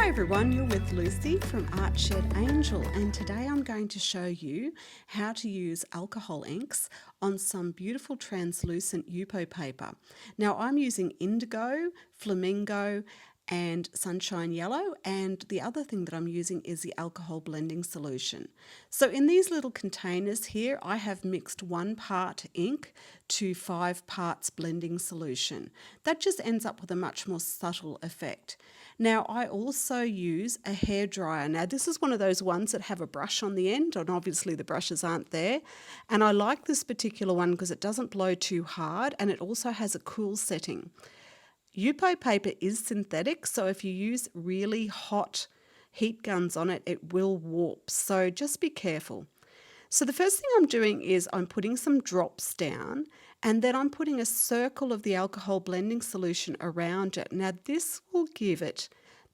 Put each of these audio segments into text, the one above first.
Hi everyone, you're with Lucy from Art Shed Angel, and today I'm going to show you how to use alcohol inks on some beautiful translucent Yupo paper. Now I'm using Indigo, Flamingo and Sunshine Yellow, and the other thing that I'm using is the alcohol blending solution. So in these little containers here I have mixed 1 part ink to 5 parts blending solution. That just ends up with a much more subtle effect. Now I also use a hairdryer. Now this is one of those ones that have a brush on the end, and obviously the brushes aren't there. And I like this particular one because it doesn't blow too hard and it also has a cool setting. Yupo paper is synthetic, so if you use really hot heat guns on it, it will warp. So just be careful. So the first thing I'm doing is I'm putting some drops down, and then I'm putting a circle of the alcohol blending solution around it. Now this will give it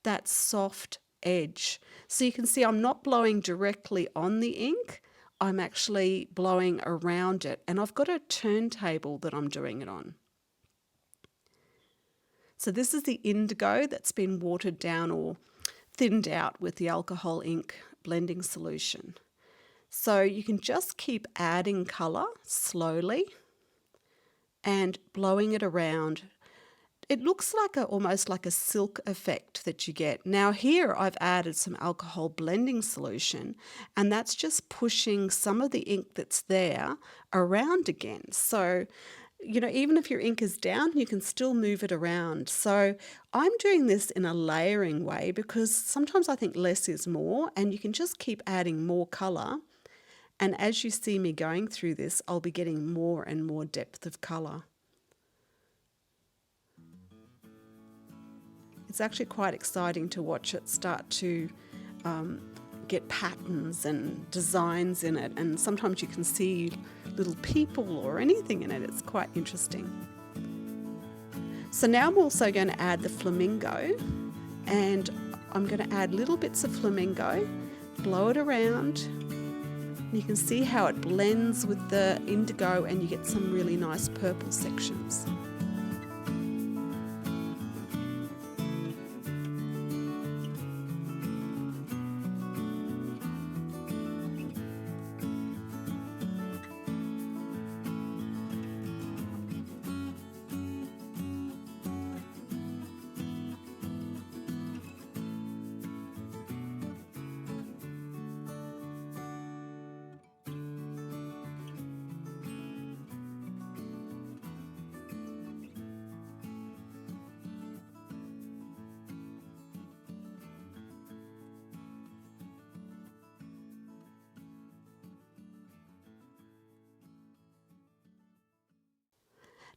that soft edge. So you can see I'm not blowing directly on the ink, I'm actually blowing around it, and I've got a turntable that I'm doing it on. So this is the indigo that's been watered down or thinned out with the alcohol ink blending solution. So you can just keep adding colour slowly and blowing it around. It looks like almost like a silk effect that you get. Now here I've added some alcohol blending solution, and that's just pushing some of the ink that's there around again. So even if your ink is down, you can still move it around. So I'm doing this in a layering way because sometimes I think less is more, and you can just keep adding more colour. And as you see me going through this, I'll be getting more and more depth of colour. It's actually quite exciting to watch it start to get patterns and designs in it, and sometimes you can see little people or anything in it. It's quite interesting. So now I'm also going to add the flamingo, and I'm going to add little bits of flamingo, blow it around. You can see how it blends with the indigo and you get some really nice purple sections.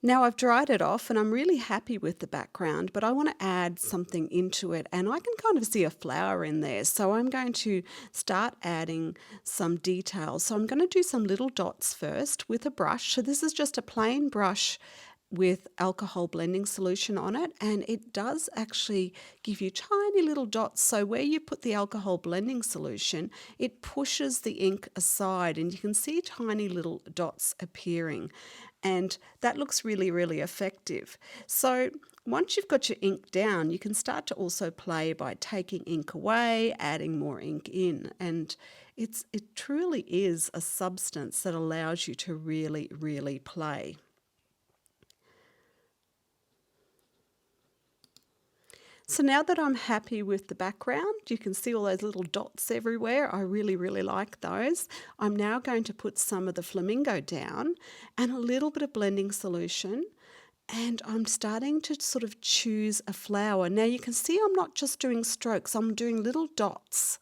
Now I've dried it off and I'm really happy with the background, but I want to add something into it, and I can kind of see a flower in there. So I'm going to start adding some details. So I'm going to do some little dots first with a brush. So this is just a plain brush with alcohol blending solution on it, and it does actually give you tiny little dots. So where you put the alcohol blending solution, it pushes the ink aside and you can see tiny little dots appearing, and that looks really, really effective. So once you've got your ink down, you can start to also play by taking ink away, adding more ink in, and it truly is a substance that allows you to really, really play. So now that I'm happy with the background, you can see all those little dots everywhere. I really, really like those. I'm now going to put some of the flamingo down and a little bit of blending solution, and I'm starting to sort of choose a flower. Now you can see I'm not just doing strokes, I'm doing little dots.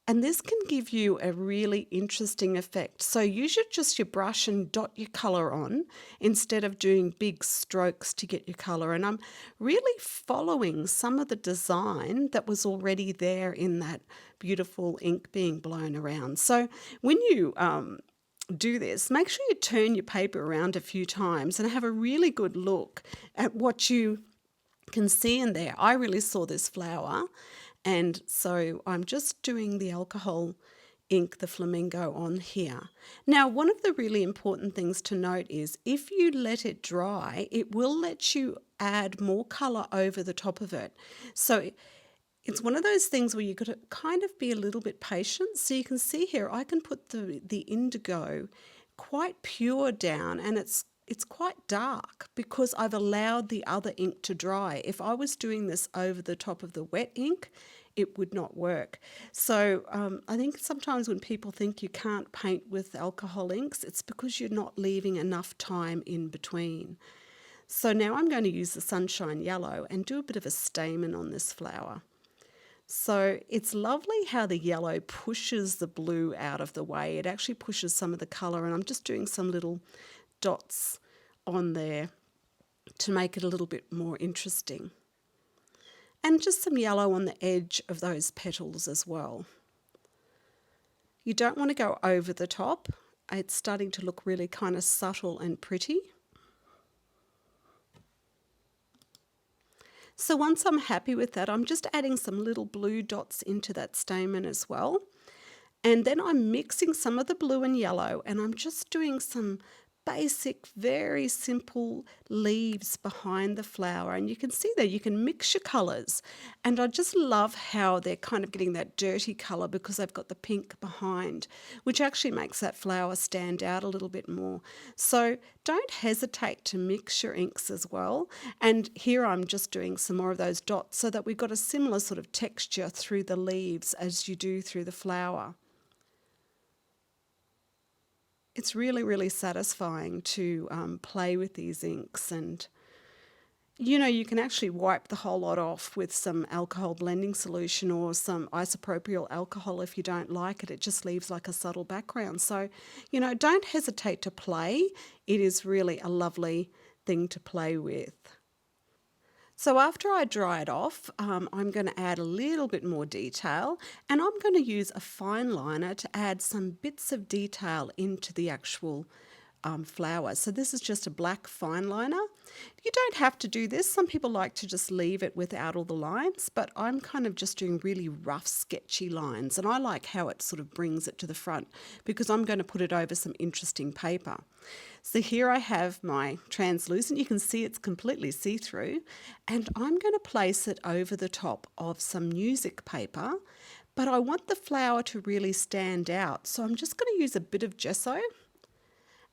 And this can give you a really interesting effect. So use just your brush and dot your colour on instead of doing big strokes to get your colour. And I'm really following some of the design that was already there in that beautiful ink being blown around. So when you do this, make sure you turn your paper around a few times and have a really good look at what you can see in there. I really saw this flower, and so I'm just doing the alcohol ink, the flamingo, on here. Now, one of the really important things to note is if you let it dry, it will let you add more colour over the top of it. So It's one of those things where you've got to kind of be a little bit patient. So you can see here, I can put the indigo quite pure down, and it's quite dark because I've allowed the other ink to dry. If I was doing this over the top of the wet ink, it would not work. So I think sometimes when people think you can't paint with alcohol inks, it's because you're not leaving enough time in between. So now I'm going to use the Sunshine Yellow and do a bit of a stamen on this flower. So it's lovely how the yellow pushes the blue out of the way. It actually pushes some of the colour, and I'm just doing some little dots on there to make it a little bit more interesting. And just some yellow on the edge of those petals as well. You don't want to go over the top. It's starting to look really kind of subtle and pretty. So once I'm happy with that, I'm just adding some little blue dots into that stamen as well. And then I'm mixing some of the blue and yellow, and I'm just doing some basic, very simple leaves behind the flower. And you can see there, you can mix your colours. And I just love how they're kind of getting that dirty colour because they've got the pink behind, which actually makes that flower stand out a little bit more. So don't hesitate to mix your inks as well. And here I'm just doing some more of those dots so that we've got a similar sort of texture through the leaves as you do through the flower. It's really, really satisfying to play with these inks, and you can actually wipe the whole lot off with some alcohol blending solution or some isopropyl alcohol if you don't like it. It just leaves like a subtle background. So, don't hesitate to play. It is really a lovely thing to play with. So after I dry it off, I'm going to add a little bit more detail, and I'm going to use a fine liner to add some bits of detail into the actual flower. So this is just a black fine liner. You don't have to do this. Some people like to just leave it without all the lines, but I'm kind of just doing really rough, sketchy lines, and I like how it sort of brings it to the front because I'm going to put it over some interesting paper. So here I have my translucent. You can see it's completely see-through, and I'm going to place it over the top of some music paper, but I want the flower to really stand out. So I'm just going to use a bit of gesso,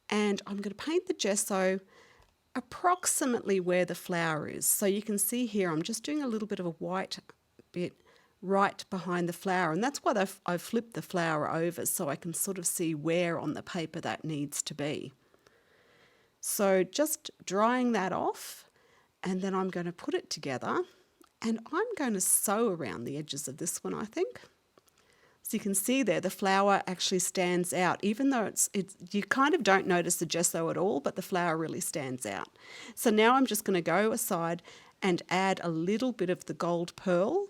and I'm going to paint the gesso approximately where the flower is. So you can see here I'm just doing a little bit of a white bit right behind the flower, and that's why I've flipped the flower over so I can sort of see where on the paper that needs to be. So just drying that off, and then I'm going to put it together, and I'm going to sew around the edges of this one, I think. So you can see there the flower actually stands out, even though you kind of don't notice the gesso at all, but the flower really stands out. So now I'm just going to go aside and add a little bit of the gold pearl.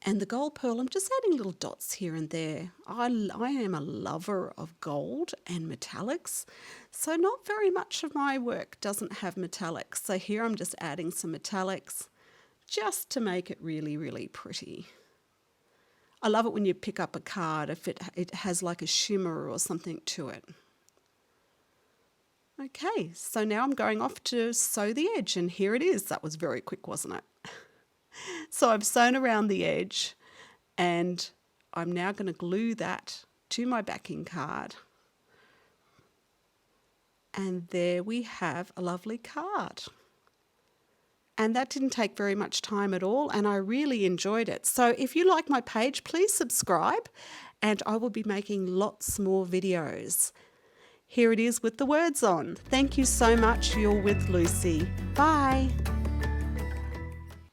And the gold pearl, I'm just adding little dots here and there. I am a lover of gold and metallics, so not very much of my work doesn't have metallics. So here I'm just adding some metallics just to make it really, really pretty. I love it when you pick up a card if it has like a shimmer or something to it. Okay, so now I'm going off to sew the edge, and here it is. That was very quick, wasn't it? So I've sewn around the edge, and I'm now going to glue that to my backing card. And there we have a lovely card. And that didn't take very much time at all, and I really enjoyed it. So if you like my page, please subscribe, and I will be making lots more videos. Here it is with the words on. Thank you so much. You're with Lucy. Bye.